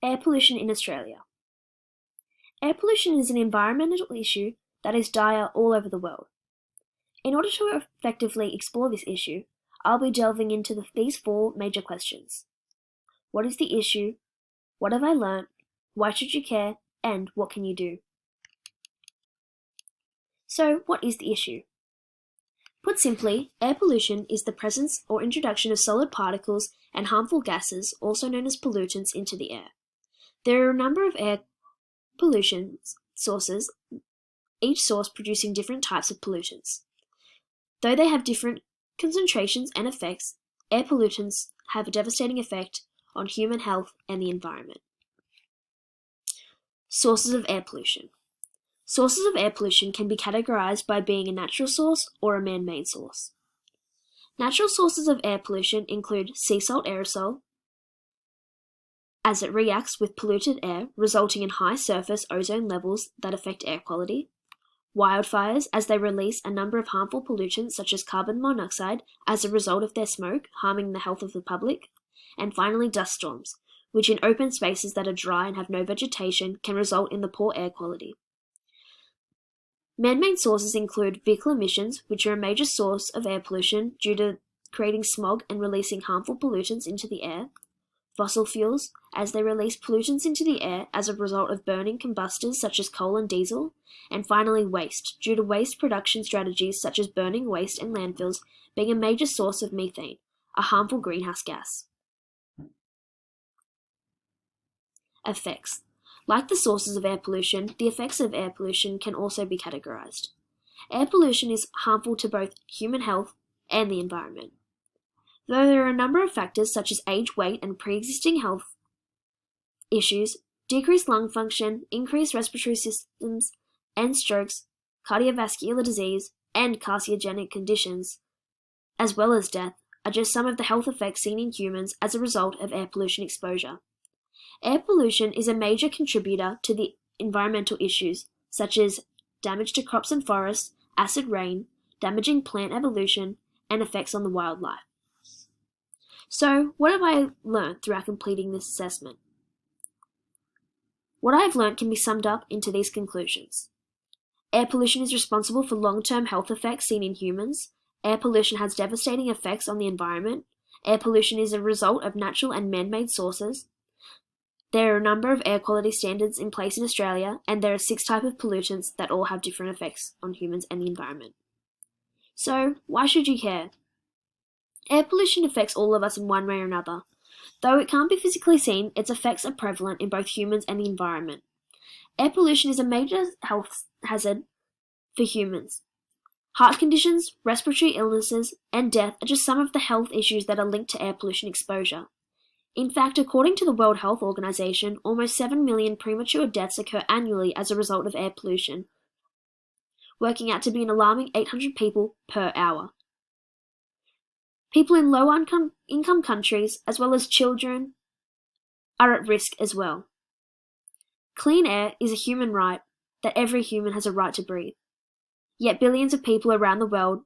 Air pollution in Australia. Air pollution is an environmental issue that is dire all over the world. In order to effectively explore this issue, I'll be delving into these four major questions. What is the issue? What have I learnt? Why should you care? And what can you do? So, what is the issue? Put simply, air pollution is the presence or introduction of solid particles and harmful gases, also known as pollutants, into the air. There are a number of air pollution sources, each source producing different types of pollutants. Though they have different concentrations and effects, air pollutants have a devastating effect on human health and the environment. Sources of air pollution. Sources of air pollution can be categorized by being a natural source or a man-made source. Natural sources of air pollution include sea salt aerosol, as it reacts with polluted air, resulting in high surface ozone levels that affect air quality; wildfires, as they release a number of harmful pollutants such as carbon monoxide as a result of their smoke, harming the health of the public; and finally dust storms, which in open spaces that are dry and have no vegetation can result in the poor air quality. Man-made sources include vehicle emissions, which are a major source of air pollution due to creating smog and releasing harmful pollutants into the air; fossil fuels, as they release pollutants into the air as a result of burning combustors such as coal and diesel; and finally waste, due to waste production strategies such as burning waste in landfills being a major source of methane, a harmful greenhouse gas. Effects. Like the sources of air pollution, the effects of air pollution can also be categorized. Air pollution is harmful to both human health and the environment. Though there are a number of factors such as age, weight, and pre-existing health issues, decreased lung function, increased respiratory systems and strokes, cardiovascular disease, and carcinogenic conditions, as well as death, are just some of the health effects seen in humans as a result of air pollution exposure. Air pollution is a major contributor to the environmental issues, such as damage to crops and forests, acid rain, damaging plant evolution, and effects on the wildlife. So, what have I learned throughout completing this assessment? What I have learned can be summed up into these conclusions. Air pollution is responsible for long-term health effects seen in humans. Air pollution has devastating effects on the environment. Air pollution is a result of natural and man-made sources. There are a number of air quality standards in place in Australia, and there are 6 types of pollutants that all have different effects on humans and the environment. So, why should you care? Air pollution affects all of us in one way or another. Though it can't be physically seen, its effects are prevalent in both humans and the environment. Air pollution is a major health hazard for humans. Heart conditions, respiratory illnesses, and death are just some of the health issues that are linked to air pollution exposure. In fact, according to the World Health Organization, almost 7 million premature deaths occur annually as a result of air pollution, working out to be an alarming 800 people per hour. People in low-income countries, as well as children, are at risk as well. Clean air is a human right that every human has a right to breathe. Yet billions of people around the world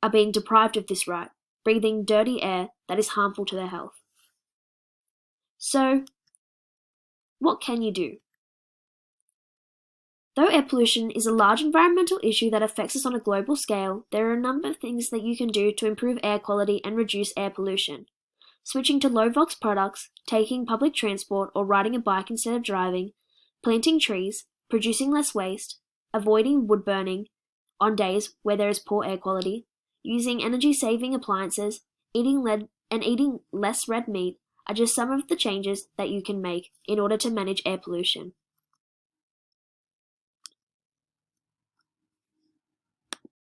are being deprived of this right, breathing dirty air that is harmful to their health. So, what can you do? Though air pollution is a large environmental issue that affects us on a global scale, there are a number of things that you can do to improve air quality and reduce air pollution. Switching to low-VOx products, taking public transport or riding a bike instead of driving, planting trees, producing less waste, avoiding wood burning on days where there is poor air quality, using energy-saving appliances, eating less red meat are just some of the changes that you can make in order to manage air pollution.